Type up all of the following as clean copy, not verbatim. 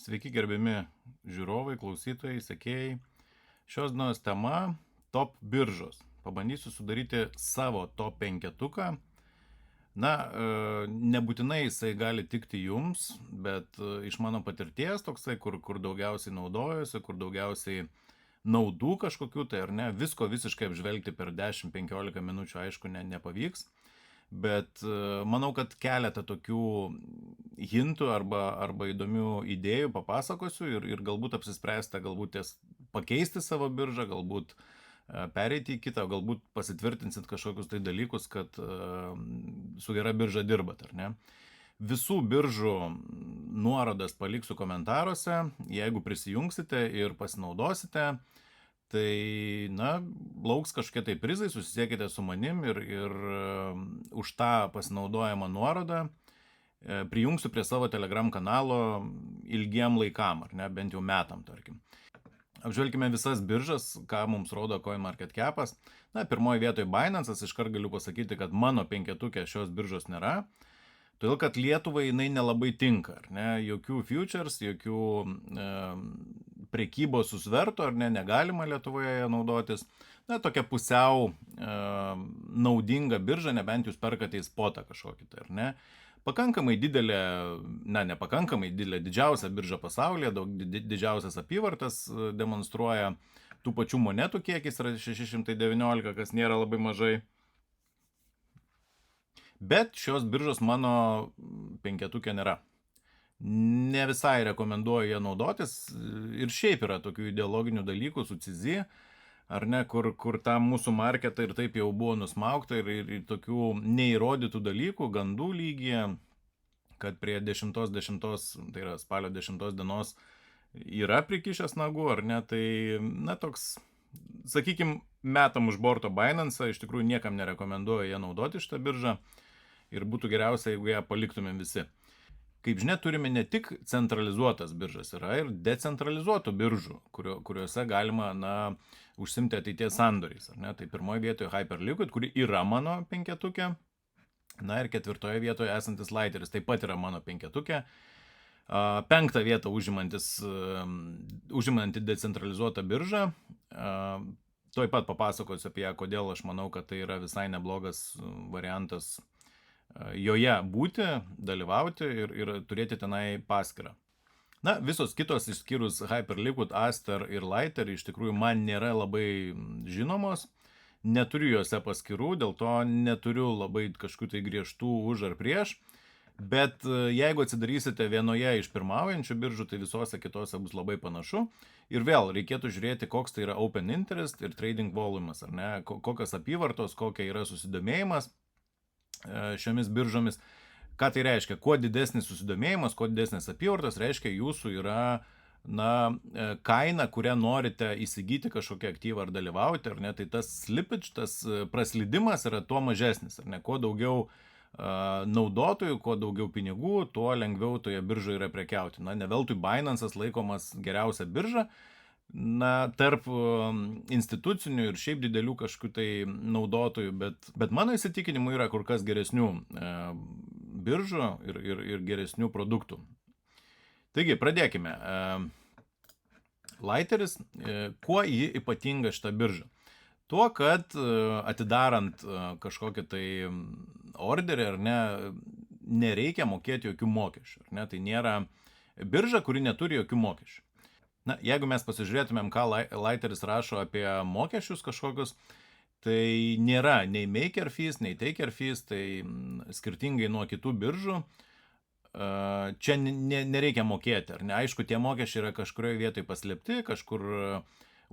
Sveiki gerbiami žiūrovai, klausytojai, sekėjai. Šios dienos tema - top biržos. Pabandysiu sudaryti savo top penketuką. Na, nebūtinai jisai gali tikti jums, bet iš mano patirties toksai, kur daugiausiai naudojuosi, kur daugiausiai naudų kažkokių, tai ar ne, visko visiškai apžvelgti per 10-15 minučių, aišku, nepavyks. Bet manau, kad keletą tokių hintų arba įdomių idėjų papasakosiu ir galbūt apsispręsite, galbūt pakeisti savo biržą, galbūt pereiti į kitą, galbūt pasitvirtinsit kažkokius tai dalykus, kad su gera birža dirbat, ar ne. Visų biržų nuorodas paliksiu komentaruose, jeigu prisijungsite ir pasinaudosite, tai, na, lauks kažkokie tai prizai, susisiekite su manim ir už tą pasinaudojamą nuorodą prijungsiu prie savo Telegram kanalo ilgiem laikam, ar ne, bent jau metam, tarkim. Apžvelkime visas biržas, ką mums rodo CoinMarketCap'as. Na, pirmoje vietoje Binance'as, iškart galiu pasakyti, kad mano penketukė šios biržos nėra. Todėl, kad Lietuvai jinai nelabai tinka, ar ne, jokių futures, jokių prekybos su svertu, ar ne, negalima Lietuvoje naudotis. Na, tokia pusiau naudinga birža, nebent jūs perkate į spotą kažkokį, tai ar ne. Pakankamai didelė, nepakankamai didelė, didžiausia birža pasaulyje, didžiausias apyvartas demonstruoja, tų pačių monetų kiekis yra 619, kas nėra labai mažai. Bet šios biržos mano penketukė nėra. Ne visai rekomenduoju ją naudotis ir šiaip yra tokių ideologinių dalykų su CZ, ar ne, kur tą mūsų marketą ir taip jau buvo nusmaukta ir tokių neįrodytų dalykų, gandų lygyje, kad prie 10.10, tai yra spalio 10 dienos, yra prikišęs nagų, ar ne, tai, na, toks, sakykim, metam už borto Binance'ą, iš tikrųjų niekam nerekomenduoju ją naudoti šitą biržą ir būtų geriausia, jeigu ją paliktumėm visi. Kaip žinia, turime ne tik centralizuotas biržas, yra ir decentralizuotų biržų, kuriuose galima, na, užsimti ateities sandoriais, ar ne? Tai pirmoje vietoje Hyperliquid, kuri yra mano penketukė, na ir ketvirtoje vietoje esantis Lighteris taip pat yra mano penketukė. Penktą vietą užimanti decentralizuota birža. Tuoj pat papasakosiu apie ją, kodėl aš manau, kad tai yra visai neblogas variantas joje būti, dalyvauti ir turėti tenai paskyrą. Na, visos kitos išskyrus Hyperliquid, Aster ir Lighter iš tikrųjų man nėra labai žinomos, neturiu juose paskyrų, dėl to neturiu labai kažkokių tai griežtų už ar prieš, bet jeigu atsidarysite vienoje iš pirmaujančių biržų, tai visose kitose bus labai panašu ir vėl reikėtų žiūrėti, koks tai yra open interest ir trading volumas, ar ne, kokios apyvartos, kokia yra susidomėjimas šiomis biržomis. Ką tai reiškia? Kuo didesnis susidomėjimas, kuo didesnis apyvartos, reiškia jūsų yra, na, kaina, kurią norite įsigyti kažkokią aktyvą ar dalyvauti, ar ne, tai tas slippage, tas praslydimas yra tuo mažesnis, ar ne, kuo daugiau naudotojų, kuo daugiau pinigų, tuo lengviau toje biržoje yra prekiauti. Na, ne veltui Binance'as laikomas geriausia birža, na, tarp institucinių ir šiaip didelių kažkokių tai naudotojų, bet mano įsitikinimu yra kur kas geresnių biržų ir geresnių produktų. Taigi, pradėkime. Lighteris, kuo ji ypatinga šitą biržą? Tuo, kad atidarant kažkokį tai orderį, ar ne, nereikia mokėti jokių mokesčių, ar ne, tai nėra birža, kuri neturi jokių mokesčių. Na, jeigu mes pasižiūrėtumėm, ką Lighteris rašo apie mokesčius kažkokius, tai nėra nei maker fees, nei taker fees, tai skirtingai nuo kitų biržų, čia nereikia mokėti, ar ne? Aišku, tie mokesčiai yra kažkurioje vietoje paslėpti, kažkur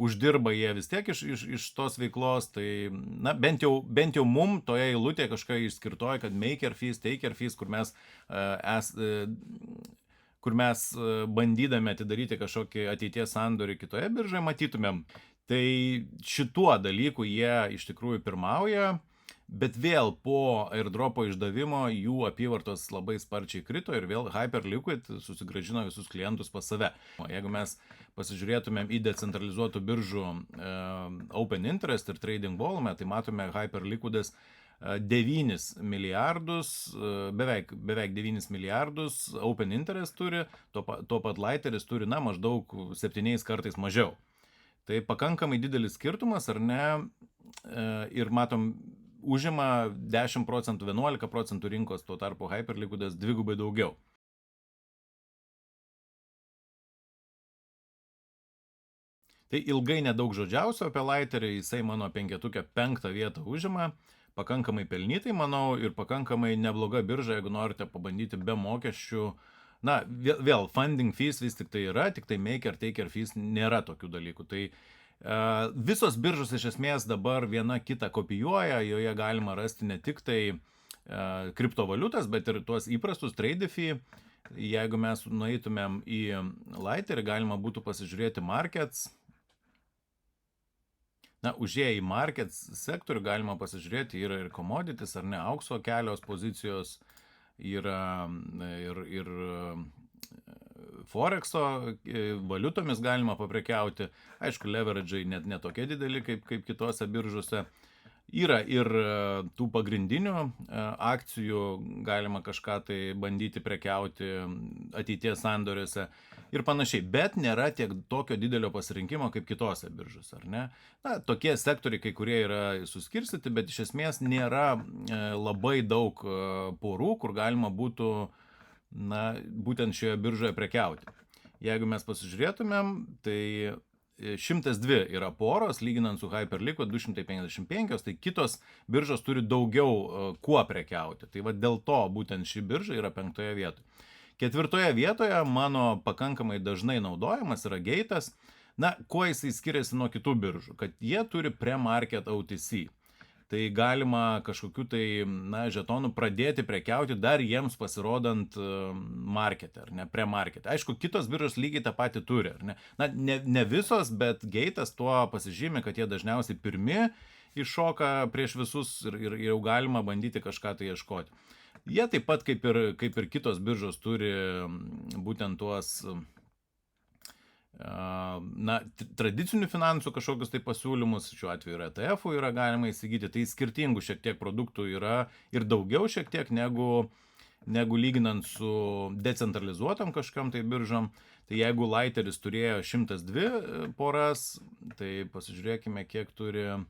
uždirba jie vis tiek iš tos veiklos, tai, na, bent jau mum toje eilutėje kažkoje išskirtoja, kad maker fees, taker fees, kur mes bandydami atidaryti kažkokį ateities sandorį kitoje biržoje matytumėm. Tai šituo dalyku jie iš tikrųjų pirmauja, bet vėl po airdropo išdavimo jų apyvartos labai sparčiai krito ir vėl Hyperliquid susigrąžino visus klientus pas save. Jeigu mes pasižiūrėtumėm į decentralizuotų biržų open interest ir trading volume, tai matome Hyperliquid'as 9 milijardus, beveik 9 milijardus open interest turi, tuo pat Lighteris turi, maždaug 7 kartais mažiau. Tai pakankamai didelis skirtumas, ar ne? Ir matom, užima 10%, 11% rinkos, tuo tarpu Hyperliquidas dvigubai daugiau. Tai ilgai nedaug žodžiausio apie Lighterį, jisai mano penketuke 5 vietą užima, pakankamai pelnytai, manau, ir pakankamai nebloga birža, jeigu norite pabandyti be mokesčių. Na, vėl funding fees vis tik tai yra, tik tai maker, taker fees nėra tokių dalykų. Tai visos biržos iš esmės dabar viena kitą kopijuoja, joje galima rasti ne tik tai kriptovaliutas, bet ir tuos įprastus trade fee. Jeigu mes nueitumėm į Lighterį, galima būtų pasižiūrėti markets. Na, užėję į markets sektorių galima pasižiūrėti, yra ir commodities, ar ne, aukso kelios pozicijos, yra ir Forexo valiutomis galima paprekiauti. Aišku, leverage'ai net netokie dideli kaip kitose biržose. Yra ir tų pagrindinių akcijų, galima kažką tai bandyti prekiauti ateities sandoriuose ir panašiai, bet nėra tiek tokio didelio pasirinkimo kaip kitose biržose, ar ne? Na, tokie sektoriai, kai kurie yra suskirstyti, bet iš esmės nėra labai daug porų, kur galima būtų, būtent šioje biržoje prekiauti. Jeigu mes pasižiūrėtumėm, tai 102 yra poros, lyginant su Hyperliquid 255, tai kitos biržos turi daugiau kuo prekiauti. Tai va dėl to būtent ši birža yra 5 vietoje. 4 vietoje mano pakankamai dažnai naudojamas yra Gate'as. Na, kuo jisai skiriasi nuo kitų biržų? Kad jie turi pre-market OTC. Tai galima kažkokiu tai, žetonų pradėti prekiauti dar jiems pasirodant markete, ar ne, pre-markete. Aišku, kitos biržos lygiai tą patį turi, ar ne. Na, ne visos, bet Gate'as tuo pasižymi, kad jie dažniausiai pirmi iššoka prieš visus ir jau galima bandyti kažką tai ieškoti. Jie taip pat kaip ir kitos biržos turi būtent tuos tradicinių finansų kažkokius tai pasiūlymus, šiuo atveju ir ETF-ų yra galima įsigyti, tai skirtingų šiek tiek produktų yra ir daugiau šiek tiek negu lyginant su decentralizuotam kažkam tai biržom. Tai jeigu Lighteris turėjo 102 poras, tai pasižiūrėkime, kiek turi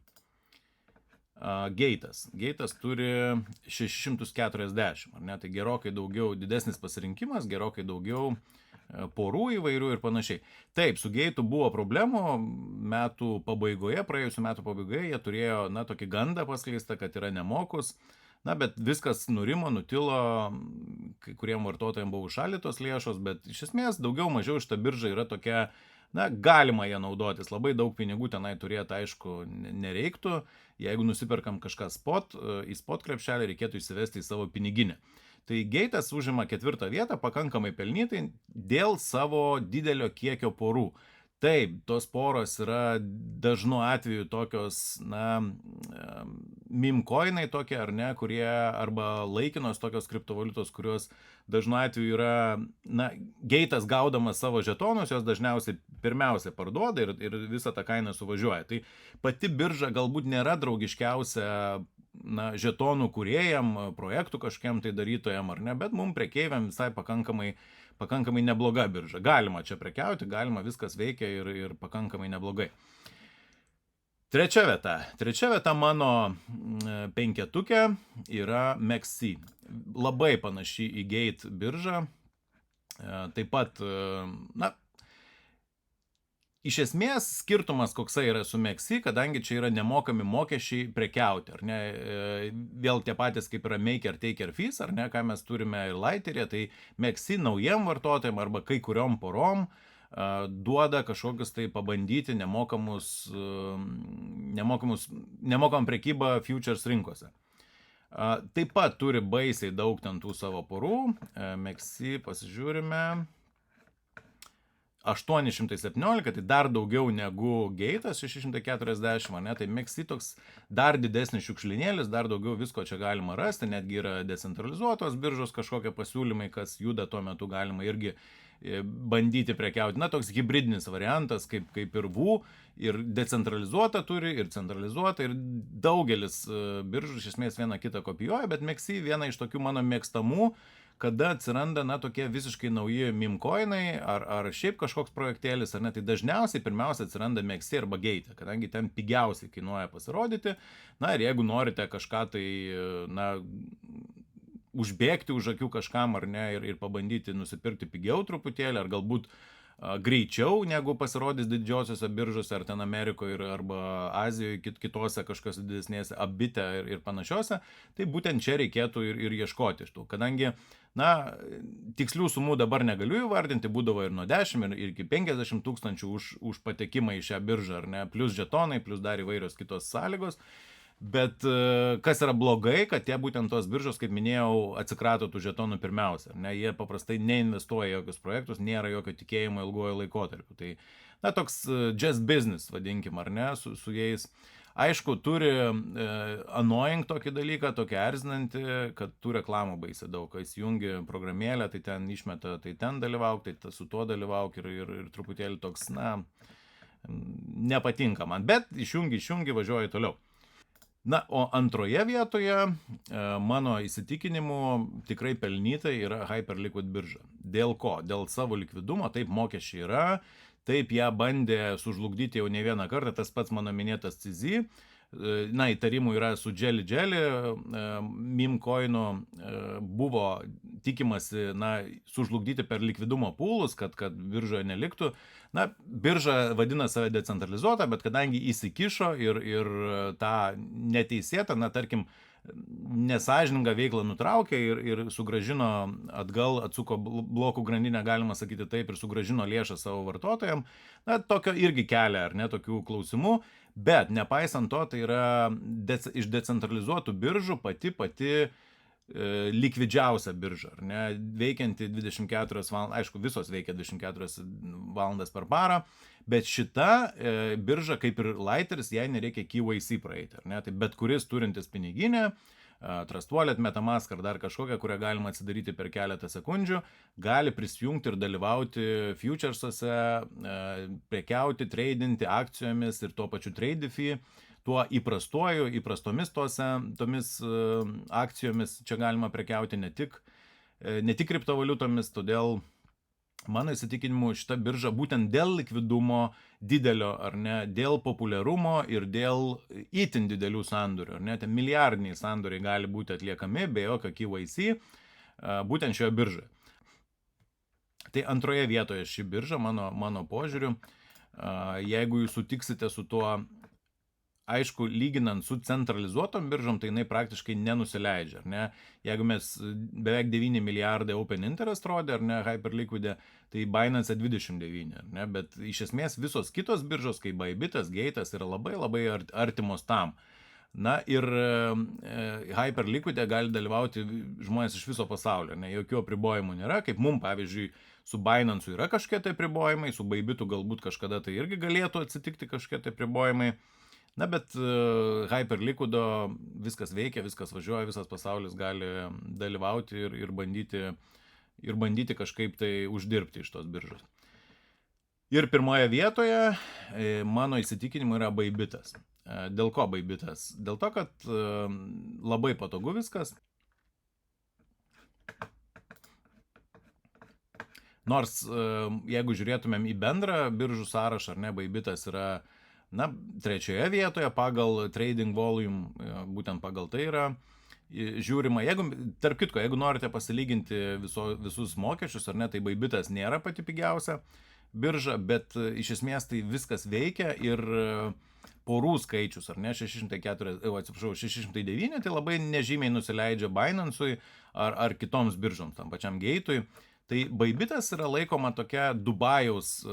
Gate'as. Gate'as turi 640, ar ne? Tai gerokai daugiau, didesnis pasirinkimas, gerokai daugiau porų įvairių ir panašiai. Taip, su Gate'u buvo problemų metų pabaigoje, praėjusių metų pabaigoje, jie turėjo, tokį gandą paskleistą, kad yra nemokus, bet viskas nurimo, nutilo, kai kuriem vartotojams buvo užšaldytos lėšos, bet iš esmės daugiau mažiau šita birža yra tokia, galima ją naudotis, labai daug pinigų tenai turėti, aišku, nereiktų, jeigu nusiperkam kažką į spot krepšelį, reikėtų įsivesti į savo piniginę. Tai Gate'as užima 4 vietą pakankamai pelnytai dėl savo didelio kiekio porų. Taip, tos poros yra dažnu atveju tokios, meme coinai tokie, ar ne, kurie arba laikinos tokios kriptovaliutos, kurios dažnu atveju yra, Gate'as gaudamas savo žetonus, jos dažniausiai pirmiausia parduoda ir visą tą kainą suvažiuoja. Tai pati birža galbūt nėra draugiškiausia žetonų kūrėjam, projektų kažkiam tai darytojam, ar ne, bet mum prekeiviam visai pakankamai nebloga birža. Galima čia prekiauti, galima, viskas veikia ir pakankamai neblogai. Trečia vieta mano penketuke yra MEXC. Labai panaši į Gate biržą. Taip pat, iš esmės skirtumas koksai yra su MEXC, kadangi čia yra nemokami mokesčiai prekiauti, ar ne, vėl tie patys kaip yra maker, taker fees, ar ne, ką mes turime ir Lighteryje, tai MEXC naujiem vartotojam arba kai kuriom porom duoda kažkokius tai pabandyti nemokamą prekybą futures rinkose. Taip pat turi baisiai daug ten tų savo porų, MEXC pasižiūrime, 817, tai dar daugiau negu Gate'as 640, ne? Tai MEXC toks dar didesnis šiukšlinėlis, dar daugiau visko čia galima rasti, netgi yra decentralizuotos biržos kažkokie pasiūlymai, kas juda tuo metu galima irgi bandyti prekiauti. Na, toks hybridinis variantas, kaip ir VU, ir decentralizuota turi, ir centralizuota, ir daugelis biržų iš esmės vieną kitą kopijuoja, bet MEXC viena iš tokių mano mėgstamų, kada atsiranda, na, tokie visiškai nauji meme-coinai, ar šiaip kažkoks projektėlis, ar ne, tai dažniausiai pirmiausia atsiranda MEXC arba Gate, kadangi ten pigiausiai kainuoja pasirodyti, na, ir jeigu norite kažką tai, na, užbėgti už akių kažkam, ar ne, ir pabandyti nusipirkti pigiau truputėlį, ar galbūt greičiau, negu pasirodys didžiosiuose biržose, ar ten Amerikoje, arba Azijoje, kitose kažkas didesnėse, Abite ir panašiose, tai būtent čia reikėtų ir ieškoti iš tų. Kadangi, na, tikslių sumų dabar negaliu įvardinti, būdavo ir nuo 10 ir iki 50 tūkstančių už patekimą į šią biržą, ar ne, plus žetonai, plus dar įvairios kitos sąlygos. Bet kas yra blogai, kad tie būtent tos biržos, kaip minėjau, atsikrato tų žetonų pirmiausia. Ne, jie paprastai neinvestuoja jokius projektus, nėra jokio tikėjimo ilgojo laikotarpiu. Tai, na, toks just business, vadinkim, ar ne, su jais. Aišku, turi annoying tokį dalyką, tokį erzinantį, kad tų reklamų baisiai daug. Kai įsijungi programėlę, tai ten išmeta, tai ten dalyvauk, tai su tuo dalyvauk ir truputėlį toks, na, nepatinka man. Bet išjungi, važiuoji toliau. Na, o antroje vietoje, mano įsitikinimu, tikrai pelnytai yra Hyperliquid birža. Dėl ko? Dėl savo likvidumo, taip mokesčiai yra, taip ją bandė sužlugdyti jau ne vieną kartą, tas pats mano minėtas CZ. Na, įtarimų yra su Jelly, meme-coinų buvo tikimasi, na, sužlugdyti per likvidumo pūlus, kad biržoje neliktų. Na, birža vadina save decentralizuota, bet kadangi įsikišo ir tą neteisėtą, na, tarkim, nesąžiningą veiklą nutraukė ir sugražino atgal, atsuko blokų grandinę, galima sakyti taip, ir sugražino lėšą savo vartotojams, na, tokio irgi kelia, ar ne, tokių klausimų. Bet nepaisant to, tai yra iš decentralizuotų biržų pati likvidžiausia birža, ar ne, veikianti 24 valandas, aišku, visos veikia 24 valandas per parą, bet šita birža, kaip ir Lighteris, jai nereikia KYC praeiti, ar ne, tai bet kuris turintis piniginę, Trust Wallet, MetaMask ar dar kažkokią, kurią galima atsidaryti per keletą sekundžių, gali prisijungti ir dalyvauti futuresuose, prekiauti, tradinti akcijomis ir tuo pačiu TradeFi, tuo įprastomis tomis akcijomis čia galima prekiauti ne tik kriptovaliutomis, todėl mano įsitikinimu šita birža būtent dėl likvidumo didelio, ar ne, dėl populiarumo ir dėl itin didelių sandorių, ar ne, ten milijardiniai sandoriai gali būti atliekami be jokio KYC būtent šioje biržoje. Tai antroje vietoje ši birža, mano požiūriu, jeigu jūs sutiksite su tuo, aišku, lyginant su centralizuotom biržom, tai jinai praktiškai nenusileidžia, ar ne? Jeigu mes beveik 9 milijardai open interest rodė, ar ne, Hyperliquid'e, tai Binance 29, ar ne? Bet iš esmės visos kitos biržos, kaip Bybitas, Gate'as, yra labai artimos tam. Na ir Hyperliquid'e gali dalyvauti žmonės iš viso pasaulio, ne, jokių apribojimų nėra, kaip mum, pavyzdžiui, su Binance'u yra kažkokie tai apribojimai, su Bybitu galbūt kažkada tai irgi galėtų atsitikti kažkokie tai apribojimai. Na, bet Hyperliquid'o viskas veikia, viskas važiuoja, visas pasaulis gali dalyvauti ir bandyti kažkaip tai uždirbti iš tos biržos. Ir pirmoje vietoje mano įsitikinimu yra Bybitas. Dėl ko Bybitas? Dėl to, kad labai patogu viskas. Nors jeigu žiūrėtumėm į bendrą biržų sąrašą, ar ne, Bybitas yra, na, trečioje vietoje pagal trading volume, būtent pagal tai yra žiūrima. Tarp kitko, jeigu norite pasilyginti visus mokesčius, ar ne, tai Bybitas nėra pati pigiausia birža, bet iš esmės tai viskas veikia ir porų skaičius, ar ne, 609, tai labai nežymiai nusileidžia Binance'ui ar kitoms biržoms, tam pačiam Gate'ui. Tai Bybitas yra laikoma tokia Dubajaus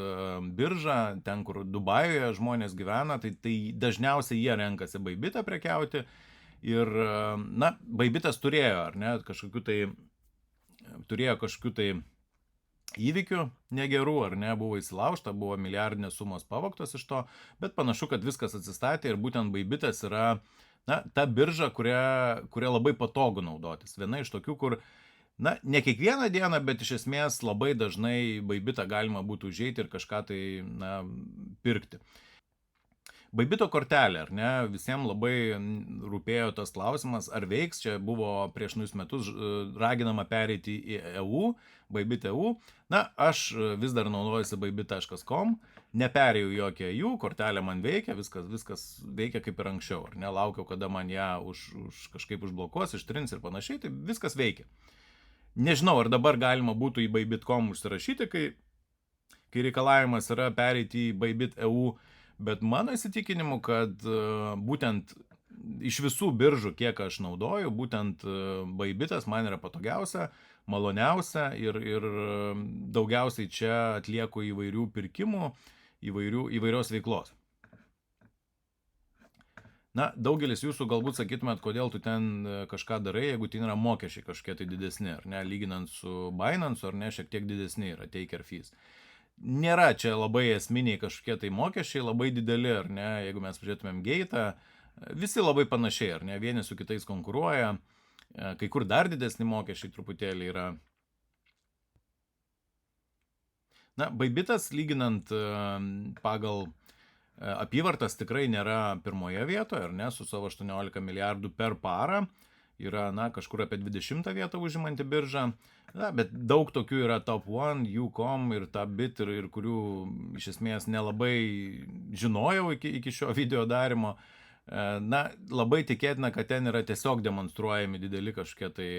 birža, ten, kur Dubajuje žmonės gyvena, tai dažniausiai jie renkasi Bybitą prekiauti. Ir, na, Bybitas turėjo, ar ne, kažkokių tai įvykių negerų, ar ne, buvo įsilaužta, buvo milijardinės sumos pavogtos iš to, bet panašu, kad viskas atsistatė ir būtent Bybitas yra, na, ta birža, kuria labai patogu naudotis. Viena iš tokių, kur Na, ne kiekvieną dieną, bet iš esmės labai dažnai Bybitą galima būtų užeiti ir kažką tai, na, pirkti. Bybito kortelė, ar ne, visiems labai rūpėjo tas klausimas, ar veiks, čia buvo prieš naujus metus raginama pereiti į EU, Bybit EU. Na, aš vis dar naudojuosi bybit.com, neperėjau jokią EU, kortelė man veikia, viskas veikia kaip ir anksčiau, ar ne, laukiau, kada man ją kažkaip užblokuos, ištrins ir panašiai, tai viskas veikia. Nežinau, ar dabar galima būtų į bybit.com užsirašyti, kai reikalavimas yra pereiti į Bybit EU, bet mano įsitikinimu, kad būtent iš visų biržų, kiek aš naudoju, būtent Bybitas man yra patogiausia, maloniausia ir daugiausiai čia atlieku įvairių pirkimų, įvairios veiklos. Na, daugelis jūsų galbūt sakytumėt, kodėl tu ten kažką darai, jeigu ten yra mokesčiai kažkiek tai didesni, ar ne, lyginant su Binance, ar ne, šiek tiek didesni yra taker fees. Nėra čia labai esminiai kažkokie tai mokesčiai, labai dideli, ar ne, jeigu mes pažiūrėtumėm Gate'ą, visi labai panašiai, ar ne, vieni su kitais konkuruoja, kai kur dar didesni mokesčiai truputėlį yra. Na, Bybitas, lyginant pagal apyvartas, tikrai nėra pirmoje vietoje, ar ne, su savo 18 milijardų per parą, yra, na, kažkur apie 20 vietą užimanti birža. Na, bet daug tokių yra Top One, Ucom ir Tabit, ir kurių iš esmės nelabai žinojau iki šio video darimo. Na, labai tikėtina, kad ten yra tiesiog demonstruojami dideli kažkokie tai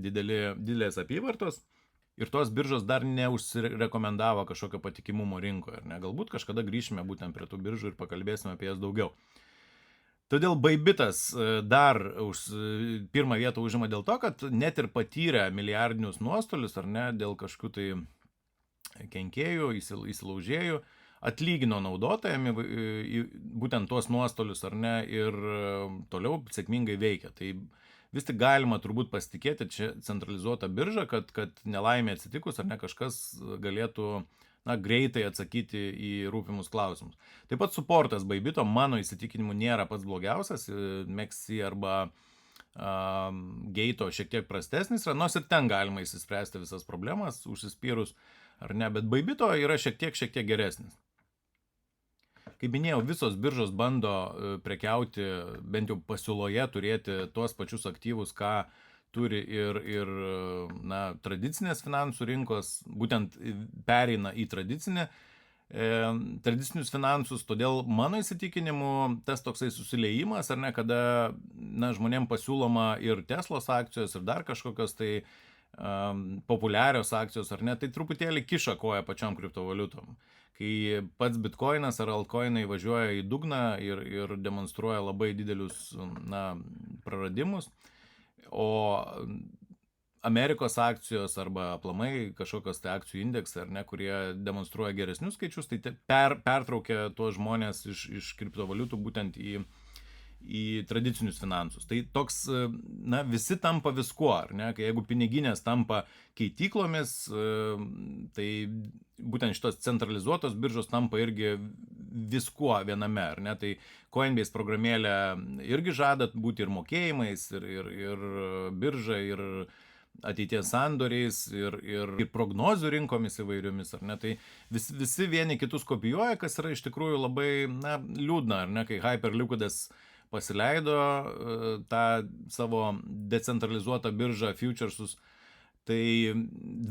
didelės apyvartos. Ir tos biržos dar neužsirekomendavo kažkokio patikimumo rinkoje. Ne? Galbūt kažkada grįšime būtent prie tų biržų ir pakalbėsime apie jas daugiau. Todėl Bybitas dar pirmą vietą užima dėl to, kad net ir patyrę milijardinius nuostolius, ar ne, dėl kažkokių tai kenkėjų, įsilaužėjų, atlygino naudotojami būtent tuos nuostolius, ar ne, ir toliau sėkmingai veikia. Tai vis tik galima turbūt pasitikėti čia centralizuotą biržą, kad nelaimė atsitikus, ar ne, kažkas galėtų greitai atsakyti į rūpimus klausimus. Taip pat suportas Bybito, mano įsitikinimu, nėra pats blogiausias, Mexi arba Gate'o šiek tiek prastesnis yra, nors ir ten galima įsispręsti visas problemas, užsispyrus ar ne, bet Bybito yra šiek tiek geresnis. Kaip minėjau, visos biržos bando prekiauti, bent jau pasiūloje turėti tuos pačius aktyvus, ką turi ir tradicinės finansų rinkos, būtent pereina į tradicinius finansus, todėl mano įsitikinimu tas toksai susiliejimas, ar ne, kada žmonėm pasiūloma ir Teslos akcijos, ir dar kažkokios tai populiarios akcijos, ar ne, tai truputėlį kiša koją pačiam kriptovaliutom. Kai pats bitkoinas ar altcoinai važiuoja į dugną ir demonstruoja labai didelius praradimus, o Amerikos akcijos arba aplamai kažkokios tai akcijų indeksai, ar ne, kurie demonstruoja geresnius skaičius, tai pertraukia tuos žmonės iš kriptovaliutų būtent į tradicinius finansus. Tai toks, visi tampa viskuo, ar ne, kai jeigu piniginės tampa keityklomis, tai būtent šitos centralizuotos biržos tampa irgi viskuo viename, ar ne, tai Coinbase programėlė irgi žada būti ir mokėjimais, ir birža, ir ateities sandoriais, ir prognozių rinkomis įvairiomis, ar ne, tai visi vieni kitus kopijuoja, kas yra iš tikrųjų labai, liūdna, ar ne, kai Hyperliquidas pasileido tą savo decentralizuotą biržą futuresus, tai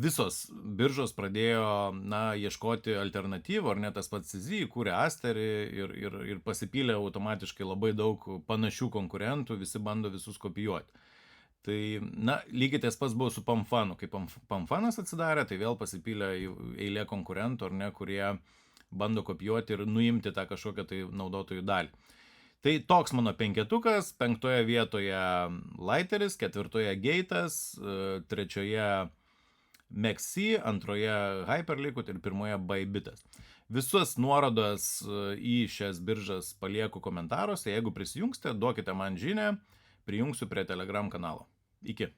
visos biržos pradėjo, ieškoti alternatyvų, ar ne, tas pats CZ, kūrė Asterį ir pasipylė automatiškai labai daug panašių konkurentų, visi bando visus kopijuoti. Tai, lygiai tas pats buvo su Pamfanu, kai Pamfanas atsidarė, tai vėl pasipylė eilė konkurentų, ar ne, kurie bando kopijuoti ir nuimti tą kažkokią tai naudotojų dalį. Tai toks mano penketukas, 5 vietoje Lighteris, 4 Gate'as, 3 Mexi, 2 Hyperliquid ir 1 Bybitas. Visus nuorodas į šias biržas palieku komentaruose, jeigu prisijungsite, duokite man žinią, prijungsiu prie Telegram kanalo. Iki.